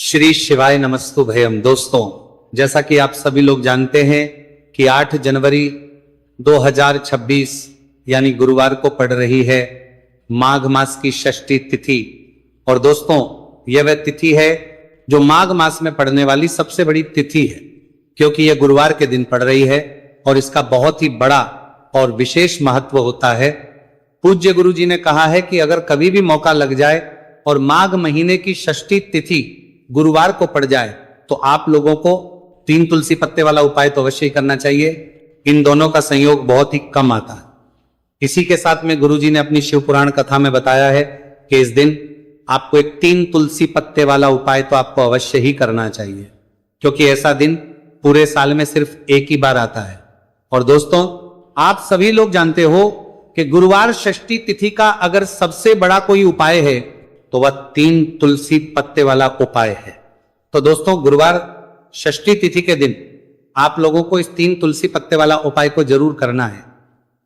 श्री शिवाय नमस्तु भयम। दोस्तों, जैसा कि आप सभी लोग जानते हैं कि 8 जनवरी 2026 यानी गुरुवार को पड़ रही है माघ मास की षष्ठी तिथि। और दोस्तों, यह वह तिथि है जो माघ मास में पड़ने वाली सबसे बड़ी तिथि है, क्योंकि यह गुरुवार के दिन पड़ रही है और इसका बहुत ही बड़ा और विशेष महत्व होता है। पूज्य गुरु जी ने कहा है कि अगर कभी भी मौका लग जाए और माघ महीने की षष्ठी तिथि गुरुवार को पड़ जाए तो आप लोगों को 3 तुलसी पत्ते वाला उपाय तो अवश्य ही करना चाहिए। इन दोनों का संयोग बहुत ही कम आता है। इसी के साथ में गुरु जी ने अपनी शिव पुराण कथा में बताया है कि इस दिन आपको एक 3 तुलसी पत्ते वाला उपाय तो आपको अवश्य ही करना चाहिए, क्योंकि ऐसा दिन पूरे साल में सिर्फ एक ही बार आता है। और दोस्तों, आप सभी लोग जानते हो कि गुरुवार षष्ठी तिथि का अगर सबसे बड़ा कोई उपाय है तो वह 3 तुलसी पत्ते वाला उपाय है। तो दोस्तों, गुरुवार षष्ठी तिथि के दिन आप लोगों को इस 3 तुलसी पत्ते वाला उपाय को जरूर करना है।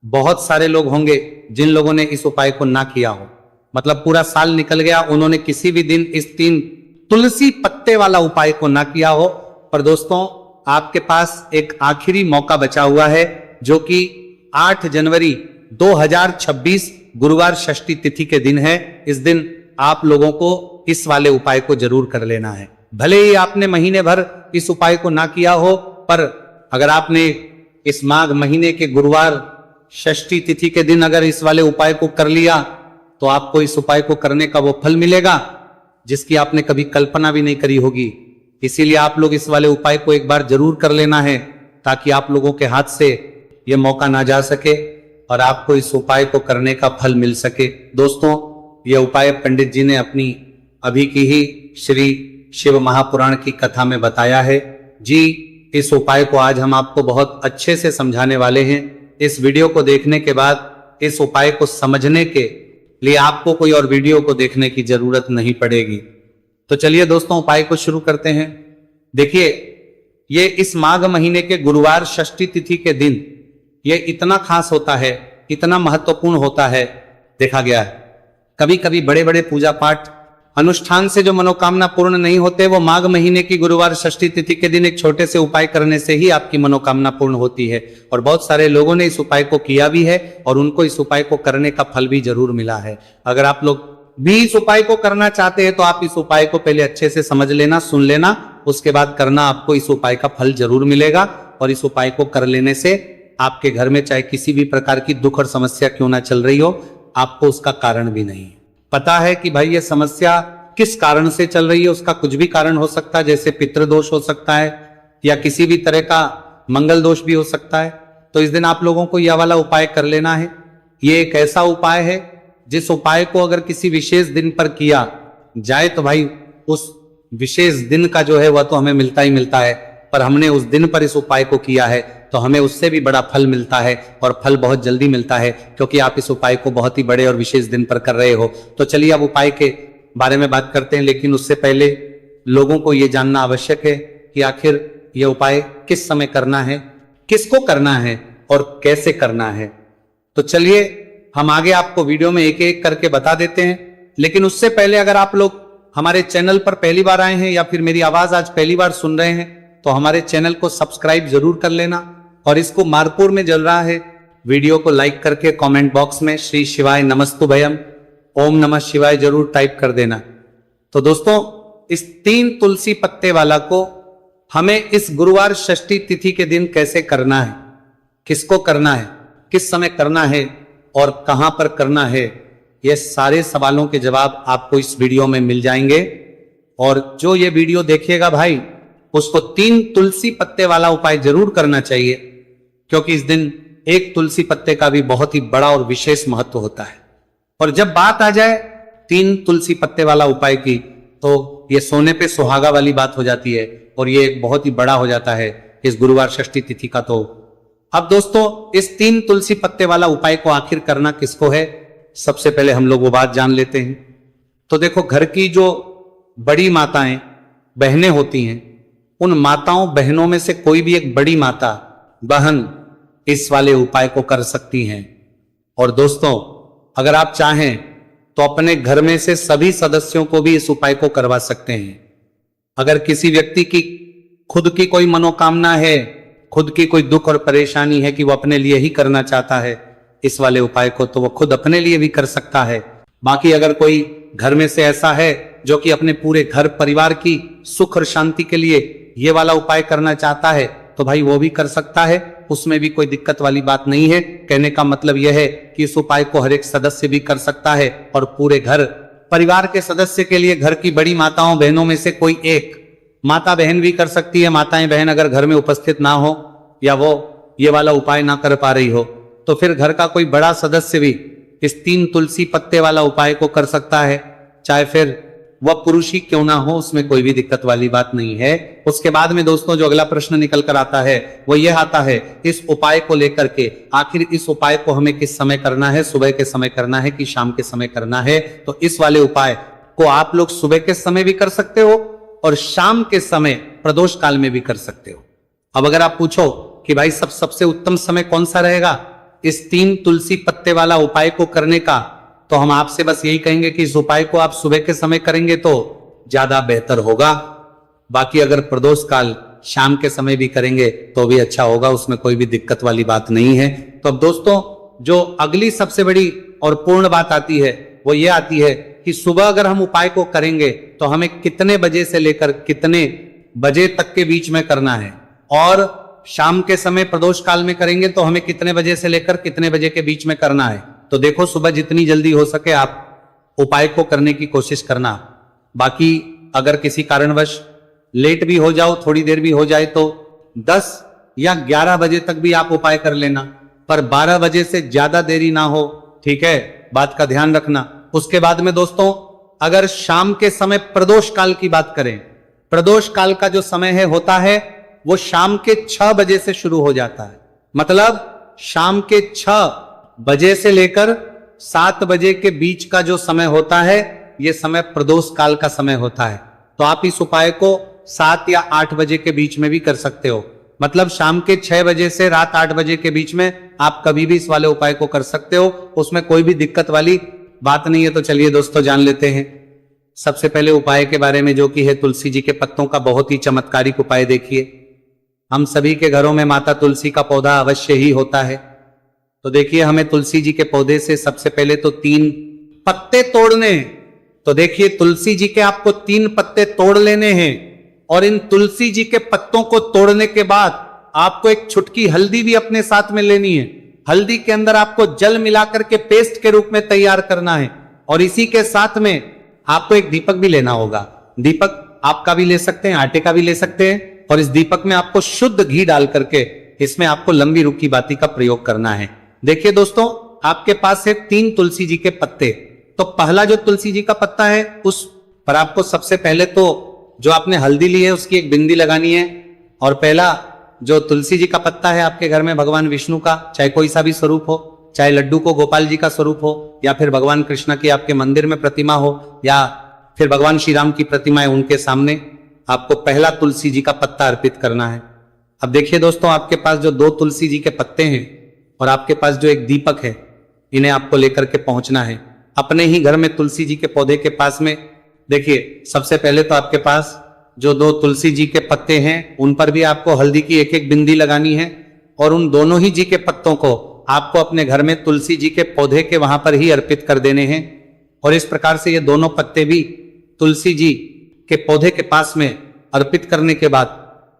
बहुत सारे लोग होंगे जिन लोगों ने इस उपाय को ना किया हो, मतलब पूरा साल निकल गया, उन्होंने किसी भी दिन इस 3 तुलसी पत्ते वाला उपाय को ना किया हो। पर दोस्तों, आपके पास एक आखिरी मौका बचा हुआ है, जो कि 8 जनवरी 2026 गुरुवार षष्ठी तिथि के दिन है। इस दिन आप लोगों को इस वाले उपाय को जरूर कर लेना है। भले ही आपने महीने भर इस उपाय को ना किया हो, पर अगर आपने इस माघ महीने के गुरुवार षष्ठी तिथि के दिन अगर इस वाले उपाय को कर लिया तो आपको इस उपाय को करने का वो फल मिलेगा जिसकी आपने कभी कल्पना भी नहीं करी होगी। इसीलिए आप लोग इस वाले उपाय को एक बार जरूर कर लेना है, ताकि आप लोगों के हाथ से ये मौका ना जा सके और आपको इस उपाय को करने का फल मिल सके। दोस्तों, यह उपाय पंडित जी ने अपनी अभी की ही श्री शिव महापुराण की कथा में बताया है जी। इस उपाय को आज हम आपको बहुत अच्छे से समझाने वाले हैं। इस वीडियो को देखने के बाद इस उपाय को समझने के लिए आपको कोई और वीडियो को देखने की जरूरत नहीं पड़ेगी। तो चलिए दोस्तों, उपाय को शुरू करते हैं। देखिए, ये इस माघ महीने के गुरुवार षष्ठी तिथि के दिन ये इतना खास होता है, इतना महत्वपूर्ण होता है। देखा गया है कभी कभी बड़े बड़े पूजा पाठ अनुष्ठान से जो मनोकामना पूर्ण नहीं होते, वो माघ महीने की गुरुवार षष्ठी तिथि के दिन एक छोटे से उपाय करने से ही आपकी मनोकामना पूर्ण होती है। और बहुत सारे लोगों ने इस उपाय को किया भी है और उनको इस उपाय को करने का फल भी जरूर मिला है। अगर आप लोग भी इस उपाय को करना चाहते हैं तो आप इस उपाय को पहले अच्छे से समझ लेना, सुन लेना, उसके बाद करना। आपको इस उपाय का फल जरूर मिलेगा और इस उपाय को कर लेने से आपके घर में चाहे किसी भी प्रकार की दुख और समस्या क्यों ना चल रही हो, आपको उसका कारण भी नहीं पता है कि भाई ये समस्या किस कारण से चल रही है। उसका कुछ भी कारण हो सकता है, जैसे पितृदोष हो सकता है या किसी भी तरह का मंगल दोष भी हो सकता है। तो इस दिन आप लोगों को यह वाला उपाय कर लेना है। ये एक ऐसा उपाय है जिस उपाय को अगर किसी विशेष दिन पर किया जाए तो भाई उस विशेष दिन का जो है वह तो हमें मिलता ही मिलता है, पर हमने उस दिन पर इस उपाय को किया है तो हमें उससे भी बड़ा फल मिलता है, और फल बहुत जल्दी मिलता है, क्योंकि आप इस उपाय को बहुत ही बड़े और विशेष दिन पर कर रहे हो। तो चलिए अब उपाय के बारे में बात करते हैं, लेकिन उससे पहले लोगों को यह जानना आवश्यक है कि आखिर यह उपाय किस समय करना है, किसको करना है और कैसे करना है। तो चलिए हम आगे आपको वीडियो में एक एक करके बता देते हैं। लेकिन उससे पहले अगर आप लोग हमारे चैनल पर पहली बार आए हैं या फिर मेरी आवाज आज पहली बार सुन रहे हैं तो हमारे चैनल को सब्सक्राइब जरूर कर लेना, और इसको मारपुर में जल रहा है वीडियो को लाइक करके कमेंट बॉक्स में श्री शिवाय नमस्तु भयम ओम नमः शिवाय जरूर टाइप कर देना। तो दोस्तों, इस 3 तुलसी पत्ते वाला को हमें इस गुरुवार षष्ठी तिथि के दिन कैसे करना है, किसको करना है, किस समय करना है और कहां पर करना है, ये सारे सवालों के जवाब आपको इस वीडियो में मिल जाएंगे। और जो ये वीडियो देखिएगा भाई, उसको 3 तुलसी पत्ते वाला उपाय जरूर करना चाहिए, क्योंकि इस दिन एक तुलसी पत्ते का भी बहुत ही बड़ा और विशेष महत्व होता है। और जब बात आ जाए 3 तुलसी पत्ते वाला उपाय की, तो ये सोने पे सुहागा वाली बात हो जाती है और ये बहुत ही बड़ा हो जाता है इस गुरुवार षष्ठी तिथि का। तो अब दोस्तों, इस 3 तुलसी पत्ते वाला उपाय को आखिर करना किसको है, सबसे पहले हम लोग वो बात जान लेते हैं। तो देखो, घर की जो बड़ी माताएं बहनें होती हैं, उन माताओं बहनों में से कोई भी एक बड़ी माता बहन इस वाले उपाय को कर सकती हैं। और दोस्तों, अगर आप चाहें तो अपने घर में से सभी सदस्यों को भी इस उपाय को करवा सकते हैं। अगर किसी व्यक्ति की खुद की कोई मनोकामना है, खुद की कोई दुख और परेशानी है कि वो अपने लिए ही करना चाहता है इस वाले उपाय को, तो वो खुद अपने लिए भी कर सकता है। बाकी अगर कोई घर में से ऐसा है जो कि अपने पूरे घर परिवार की सुख और शांति के लिए ये वाला उपाय करना चाहता है, तो भाई वो भी कर सकता है, उसमें भी कोई दिक्कत वाली बात नहीं है। कहने का मतलब यह है कि इस उपाय को हर एक सदस्य भी कर सकता है और पूरे घर परिवार के सदस्य के लिए घर की बड़ी माताओं बहनों में से कोई एक माता बहन भी कर सकती है। माताएं बहन अगर घर में उपस्थित ना हो या वो ये वाला उपाय ना कर पा रही हो, तो फिर घर का कोई बड़ा सदस्य भी इस 3 तुलसी पत्ते वाला उपाय को कर सकता है, चाहे फिर वह पुरुष ही क्यों ना हो, उसमें कोई भी दिक्कत वाली बात नहीं है। उसके बाद में दोस्तों जो अगला प्रश्न निकल कर आता है वो यह आता है इस उपाय को लेकर के, आखिर इस उपाय को हमें किस समय करना है, सुबह के समय करना है कि शाम के समय करना है। तो इस वाले उपाय को आप लोग सुबह के समय भी कर सकते हो और शाम के समय प्रदोष काल में भी कर सकते हो। अब अगर आप पूछो कि भाई सबसे उत्तम समय कौन सा रहेगा इस 3 तुलसी पत्ते वाला उपाय को करने का, तो हम आपसे बस यही कहेंगे कि इस उपाय को आप सुबह के समय करेंगे तो ज्यादा बेहतर होगा। बाकी अगर प्रदोष काल शाम के समय भी करेंगे तो भी अच्छा होगा, उसमें कोई भी दिक्कत वाली बात नहीं है। तो अब दोस्तों जो अगली सबसे बड़ी और पूर्ण बात आती है वो ये आती है कि सुबह अगर हम उपाय को करेंगे तो हमें कितने बजे से लेकर कितने बजे तक के बीच में करना है, और शाम के समय प्रदोष काल में करेंगे तो हमें कितने बजे से लेकर कितने बजे के बीच में करना है। तो देखो सुबह जितनी जल्दी हो सके आप उपाय को करने की कोशिश करना। बाकी अगर किसी कारणवश लेट भी हो जाओ, थोड़ी देर भी हो जाए, तो 10 या 11 बजे तक भी आप उपाय कर लेना, पर 12 बजे से ज्यादा देरी ना हो, ठीक है, बात का ध्यान रखना। उसके बाद में दोस्तों अगर शाम के समय प्रदोष काल की बात करें, प्रदोष काल का जो समय है होता है वो शाम के 6 बजे से शुरू हो जाता है। मतलब शाम के 6 बजे से लेकर 7 बजे के बीच का जो समय होता है यह समय प्रदोष काल का समय होता है। तो आप इस उपाय को 7 या 8 बजे के बीच में भी कर सकते हो। मतलब शाम के 6 बजे से रात 8 बजे के बीच में आप कभी भी इस वाले उपाय को कर सकते हो, उसमें कोई भी दिक्कत वाली बात नहीं है। तो चलिए दोस्तों जान लेते हैं सबसे पहले उपाय के बारे में, जो कि है तुलसी जी के पत्तों का बहुत ही चमत्कारिक उपाय। देखिए हम सभी के घरों में माता तुलसी का पौधा अवश्य ही होता है। तो देखिए हमें तुलसी जी के पौधे से सबसे पहले तो 3 पत्ते तोड़ने। तो देखिए तुलसी जी के आपको 3 पत्ते तोड़ लेने हैं, और इन तुलसी जी के पत्तों को तोड़ने के बाद आपको एक छुटकी हल्दी भी अपने साथ में लेनी है। हल्दी के अंदर आपको जल मिलाकर के पेस्ट के रूप में तैयार करना है, और इसी के साथ में आपको एक दीपक भी लेना होगा। दीपक आपका भी ले सकते हैं, आटे का भी ले सकते हैं, और इस दीपक में आपको शुद्ध घी डाल करके इसमें आपको लंबी रुखी बाती का प्रयोग करना है। देखिए दोस्तों आपके पास है 3 तुलसी जी के पत्ते। तो पहला जो तुलसी जी का पत्ता है उस पर आपको सबसे पहले तो जो आपने हल्दी ली है उसकी एक बिंदी लगानी है। और पहला जो तुलसी जी का पत्ता है आपके घर में भगवान विष्णु का चाहे कोई सा भी स्वरूप हो, चाहे लड्डू को गोपाल जी का स्वरूप हो, या फिर भगवान कृष्ण की आपके मंदिर में प्रतिमा हो, या फिर भगवान श्री राम की प्रतिमा है, उनके सामने आपको पहला तुलसी जी का पत्ता अर्पित करना है। अब देखिए दोस्तों आपके पास जो 2 तुलसी जी के पत्ते हैं और आपके पास जो एक दीपक है, इन्हें आपको लेकर के पहुंचना है अपने ही घर में तुलसी जी के पौधे के पास में। देखिए सबसे पहले तो आपके पास जो 2 तुलसी जी के पत्ते हैं उन पर भी आपको हल्दी की एक एक बिंदी लगानी है, और उन दोनों ही जी के पत्तों को आपको अपने घर में तुलसी जी के पौधे के वहां पर ही अर्पित कर देने हैं। और इस प्रकार से ये दोनों पत्ते भी तुलसी जी के पौधे के पास में अर्पित करने के बाद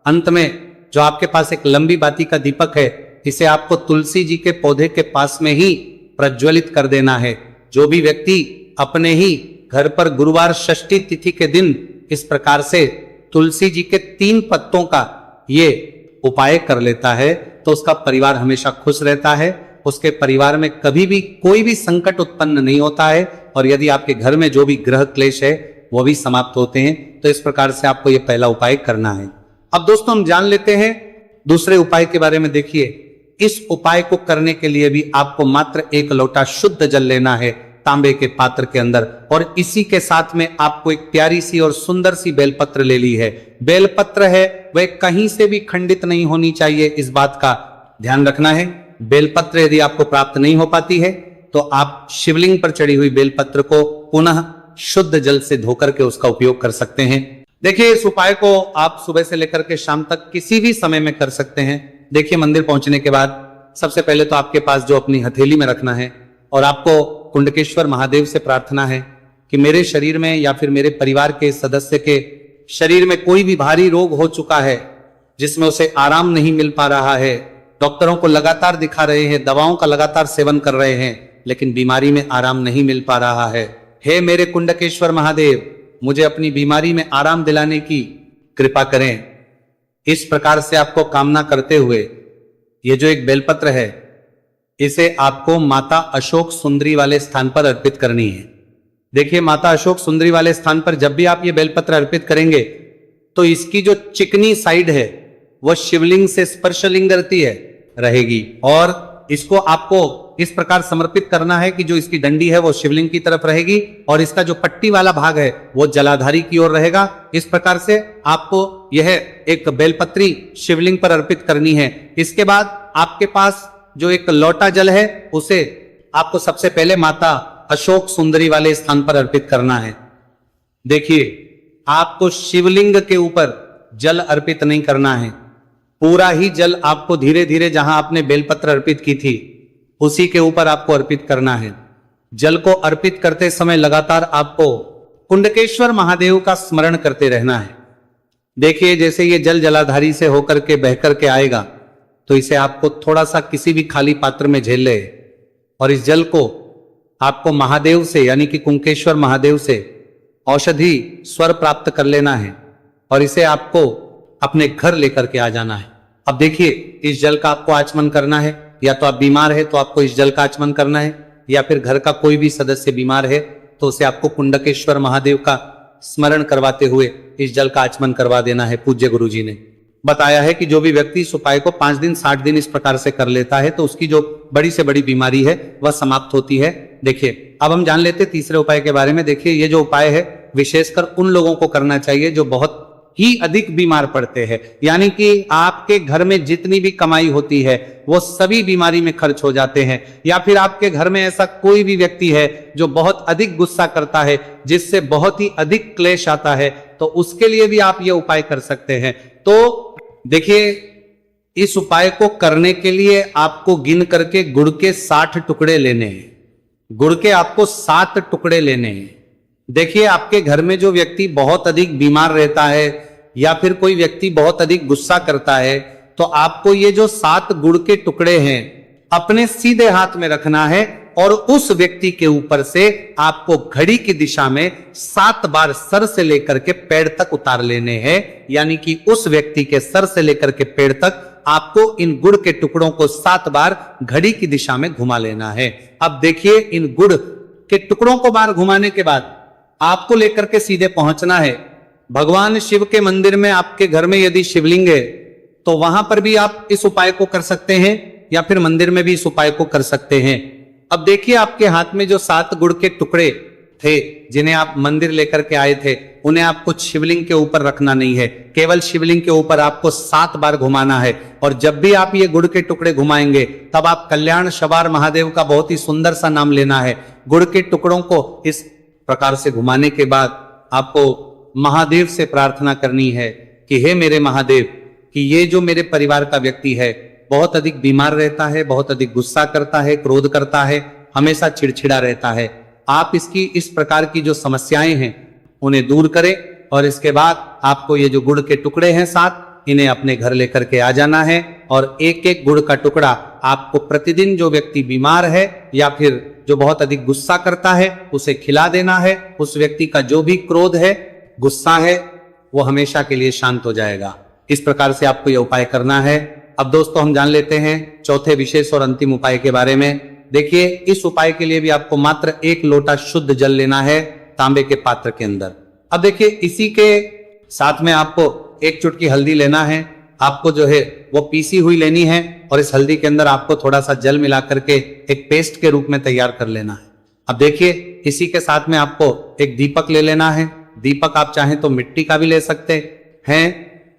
अंत में जो आपके पास एक लंबी बाती का दीपक है, इसे आपको तुलसी जी के पौधे के पास में ही प्रज्वलित कर देना है। जो भी व्यक्ति अपने ही घर पर गुरुवार षष्ठी तिथि के दिन इस प्रकार से तुलसी जी के 3 पत्तों का ये उपाय कर लेता है तो उसका परिवार हमेशा खुश रहता है, उसके परिवार में कभी भी कोई भी संकट उत्पन्न नहीं होता है, और यदि आपके घर में जो भी ग्रह क्लेश है वो भी समाप्त होते हैं। तो इस प्रकार से आपको ये पहला उपाय करना है। अब दोस्तों हम जान लेते हैं दूसरे उपाय के बारे में। देखिए इस उपाय को करने के लिए भी आपको मात्र 1 लोटा शुद्ध जल लेना है तांबे के पात्र के अंदर, और इसी के साथ में आपको एक प्यारी सी और सुंदर सी बेलपत्र ले ली है। बेलपत्र है वह कहीं से भी खंडित नहीं होनी चाहिए, इस बात का ध्यान रखना है। बेलपत्र यदि आपको प्राप्त नहीं हो पाती है तो आप शिवलिंग पर चढ़ी हुई बेलपत्र को पुनः शुद्ध जल से धोकर के उसका उपयोग कर सकते हैं। देखिए इस उपाय को आप सुबह से लेकर के शाम तक किसी भी समय में कर सकते हैं। देखिए मंदिर पहुंचने के बाद सबसे पहले तो आपके पास जो अपनी हथेली में रखना है और आपको कुंडकेश्वर महादेव से प्रार्थना है कि मेरे शरीर में या फिर मेरे परिवार के सदस्य के शरीर में कोई भी भारी रोग हो चुका है जिसमें उसे आराम नहीं मिल पा रहा है, डॉक्टरों को लगातार दिखा रहे हैं, दवाओं का लगातार सेवन कर रहे हैं, लेकिन बीमारी में आराम नहीं मिल पा रहा है। हे मेरे कुंडकेश्वर महादेव, मुझे अपनी बीमारी में आराम दिलाने की कृपा करें। इस प्रकार से आपको कामना करते हुए ये जो एक बेलपत्र है इसे आपको माता अशोक सुंदरी वाले स्थान पर अर्पित करनी है। देखिए माता अशोक सुंदरी वाले स्थान पर जब भी आप ये बेलपत्र अर्पित करेंगे तो इसकी जो चिकनी साइड है वह शिवलिंग से स्पर्शलिंग करती है रहेगी और इसको आपको इस प्रकार समर्पित करना है कि जो इसकी डंडी है वो शिवलिंग की तरफ रहेगी और इसका जो पट्टी वाला भाग है वो जलाधारी की ओर रहेगा। इस प्रकार से आपको यह एक बेलपत्री शिवलिंग पर अर्पित करनी है। इसके बाद आपके पास जो एक लोटा जल है उसे आपको सबसे पहले माता अशोक सुंदरी वाले स्थान पर अर्पित करना है। देखिए आपको शिवलिंग के ऊपर जल अर्पित नहीं करना है, पूरा ही जल आपको धीरे धीरे जहां आपने बेलपत्र अर्पित की थी उसी के ऊपर आपको अर्पित करना है। जल को अर्पित करते समय लगातार आपको कुंडकेश्वर महादेव का स्मरण करते रहना है। देखिए जैसे ये जल जलाधारी से होकर के बह करके आएगा तो इसे आपको थोड़ा सा किसी भी खाली पात्र में झेल ले और इस जल को आपको महादेव से यानी कि कुंकेश्वर महादेव से औषधि स्वर प्राप्त कर लेना है और इसे आपको अपने घर लेकर के आ जाना है। अब देखिए इस जल का आपको आचमन करना है, या तो आप बीमार है तो आपको इस जल का आचमन करना है, या फिर घर का कोई भी सदस्य बीमार है तो उसे आपको कुंडकेश्वर महादेव का स्मरण करवाते हुए इस जल का आचमन करवा देना है। पूज्य गुरु जी ने बताया है कि जो भी व्यक्ति इस उपाय को 5 दिन 60 दिन इस प्रकार से कर लेता है तो उसकी जो बड़ी से बड़ी बीमारी है वह समाप्त होती है। देखिए अब हम जान लेते तीसरे उपाय के बारे में। देखिए ये जो उपाय है विशेषकर उन लोगों को करना चाहिए जो बहुत ही अधिक बीमार पड़ते हैं, यानी कि आपके घर में जितनी भी कमाई होती है वो सभी बीमारी में खर्च हो जाते हैं, या फिर आपके घर में ऐसा कोई भी व्यक्ति है जो बहुत अधिक गुस्सा करता है जिससे बहुत ही अधिक क्लेश आता है, तो उसके लिए भी आप ये उपाय कर सकते हैं। तो देखिए इस उपाय को करने के लिए आपको गिन करके गुड़ के 60 टुकड़े लेने हैं। गुड़ के आपको 7 टुकड़े लेने हैं। देखिए आपके घर में जो व्यक्ति बहुत अधिक बीमार रहता है या फिर कोई व्यक्ति बहुत अधिक गुस्सा करता है तो आपको ये जो 7 गुड़ के टुकड़े हैं अपने सीधे हाथ में रखना है और उस व्यक्ति के ऊपर से आपको घड़ी की दिशा में 7 बार सर से लेकर के पैर तक उतार लेने हैं, यानी कि उस व्यक्ति के सर से लेकर के पैर तक आपको इन गुड़ के टुकड़ों को 7 बार घड़ी की दिशा में घुमा लेना है। अब देखिए इन गुड़ के टुकड़ों को बार घुमाने के बाद आपको लेकर के सीधे पहुंचना है भगवान शिव के मंदिर में। आपके घर में यदि शिवलिंग है तो वहां पर भी आप इस उपाय को कर सकते हैं या फिर मंदिर में भी इस उपाय को कर सकते हैं। अब देखिए आपके हाथ में जो 7 गुड़ के टुकड़े थे जिन्हें आप मंदिर लेकर के आए थे उन्हें आपको शिवलिंग के ऊपर रखना नहीं है, केवल शिवलिंग के ऊपर आपको 7 बार घुमाना है। और जब भी आप ये गुड़ के टुकड़े घुमाएंगे तब आप कल्याण शबार महादेव का बहुत ही सुंदर सा नाम लेना है। गुड़ के टुकड़ों को इस प्रकार से घुमाने के बाद आपको महादेव से प्रार्थना करनी है कि हे मेरे महादेव, कि ये जो मेरे परिवार का व्यक्ति है बहुत अधिक बीमार रहता है, बहुत अधिक गुस्सा करता है, क्रोध करता है, हमेशा चिड़चिड़ा रहता है, आप इसकी इस प्रकार की जो समस्याएं हैं उन्हें दूर करें। और इसके बाद आपको ये जो गुड़ के टुकड़े हैं 7 इन्हें अपने घर लेकर के आ जाना है और एक एक गुड़ का टुकड़ा आपको प्रतिदिन जो व्यक्ति बीमार है या फिर जो बहुत अधिक गुस्सा करता है उसे खिला देना है। उस व्यक्ति का जो भी क्रोध है, गुस्सा है, वो हमेशा के लिए शांत हो जाएगा। इस प्रकार से आपको यह उपाय करना है। अब दोस्तों हम जान लेते हैं चौथे विशेष और अंतिम उपाय के बारे में। देखिए इस उपाय के लिए भी आपको मात्र 1 लोटा शुद्ध जल लेना है तांबे के पात्र के अंदर। अब देखिए इसी के साथ में आपको 1 चुटकी हल्दी लेना है, आपको जो है वो पीसी हुई लेनी है और इस हल्दी के अंदर आपको थोड़ा सा जल मिला करके एक पेस्ट के रूप में तैयार कर लेना है। अब देखिए इसी के साथ में आपको एक दीपक ले लेना है। दीपक आप चाहें तो मिट्टी का भी ले सकते हैं,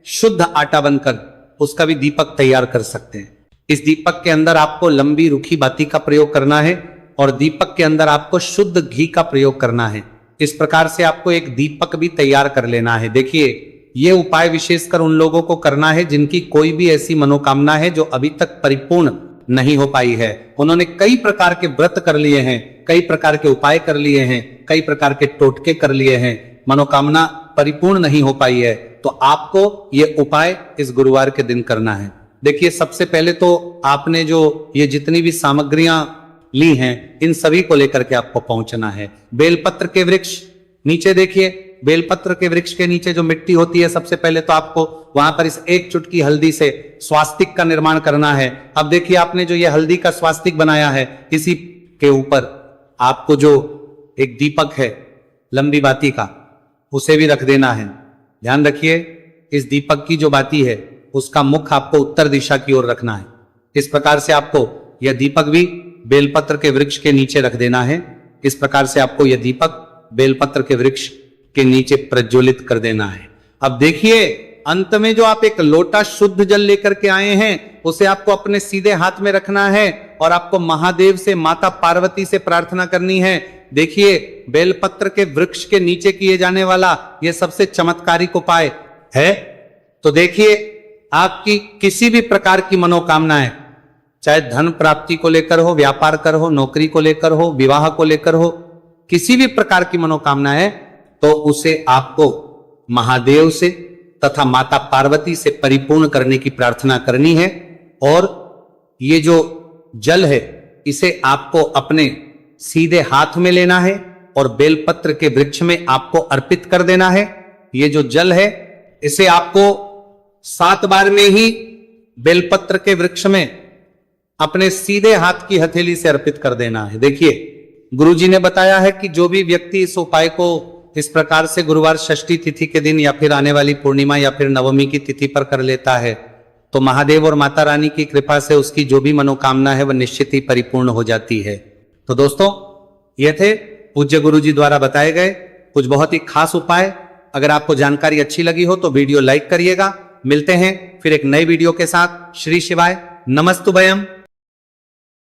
शुद्ध आटा बनकर उसका भी दीपक तैयार कर सकते हैं। इस दीपक के अंदर आपको लंबी रुखी बाती का प्रयोग करना है और दीपक के अंदर आपको शुद्ध घी का प्रयोग करना है। इस प्रकार से आपको एक दीपक भी तैयार कर लेना है। देखिए, ये उपाय विशेषकर उन लोगों को करना है जिनकी कोई भी ऐसी मनोकामना है जो अभी तक परिपूर्ण नहीं हो पाई है। उन्होंने कई प्रकार के व्रत कर लिए हैं, कई प्रकार के उपाय कर लिए हैं, कई प्रकार के टोटके कर लिए हैं, मनोकामना परिपूर्ण नहीं हो पाई है। तो आपको ये उपाय इस गुरुवार के दिन करना है। देखिए, सबसे पहले तो आपने जो ये जितनी भी सामग्रियां ली हैं, इन सभी को लेकर के आपको पहुंचना है। बेलपत्र के वृक्ष नीचे देखिए, बेलपत्र के वृक्ष के नीचे जो मिट्टी होती है, सबसे पहले तो आपको वहां पर इस एक चुटकी हल्दी से स्वास्तिक का निर्माण करना है। अब देखिए, आपने जो ये हल्दी का स्वास्तिक बनाया है, इसी के ऊपर आपको जो एक दीपक है लंबी बाती का, उसे भी रख देना है। ध्यान रखिए, इस दीपक की जो बाती है उसका मुख आपको उत्तर दिशा की ओर रखना है। इस प्रकार से आपको यह दीपक भी बेलपत्र के वृक्ष के नीचे रख देना है। इस प्रकार से आपको यह दीपक बेलपत्र के वृक्ष के नीचे प्रज्वलित कर देना है। अब देखिए, अंत में जो आप एक लोटा शुद्ध जल लेकर के आए हैं, उसे आपको अपने सीधे हाथ में रखना है और आपको महादेव से, माता पार्वती से प्रार्थना करनी है। देखिए, बेलपत्र के वृक्ष के नीचे किए जाने वाला यह सबसे चमत्कारिक उपाय है। तो देखिए, आपकी किसी भी प्रकार की मनोकामनाएं, चाहे धन प्राप्ति को लेकर हो, व्यापार कर हो, नौकरी को लेकर हो, विवाह को लेकर हो, किसी भी प्रकार की मनोकामनाएं, तो उसे आपको महादेव से तथा माता पार्वती से परिपूर्ण करने की प्रार्थना करनी है। और ये जो जल है, इसे आपको अपने सीधे हाथ में लेना है और बेलपत्र के वृक्ष में आपको अर्पित कर देना है। ये जो जल है, इसे आपको 7 बार में ही बेलपत्र के वृक्ष में अपने सीधे हाथ की हथेली से अर्पित कर देना है। देखिए, गुरुजी ने बताया है कि जो भी व्यक्ति इस उपाय को इस प्रकार से गुरुवार षष्ठी तिथि के दिन या फिर आने वाली पूर्णिमा या फिर नवमी की तिथि पर कर लेता है, तो महादेव और माता रानी की कृपा से उसकी जो भी मनोकामना है वह निश्चित ही परिपूर्ण हो जाती है। तो दोस्तों, ये थे पूज्य गुरुजी द्वारा बताए गए कुछ बहुत ही खास उपाय। अगर आपको जानकारी अच्छी लगी हो तो वीडियो लाइक करिएगा। मिलते हैं फिर एक नए वीडियो के साथ। श्री शिवाय, नमस्तुभयम।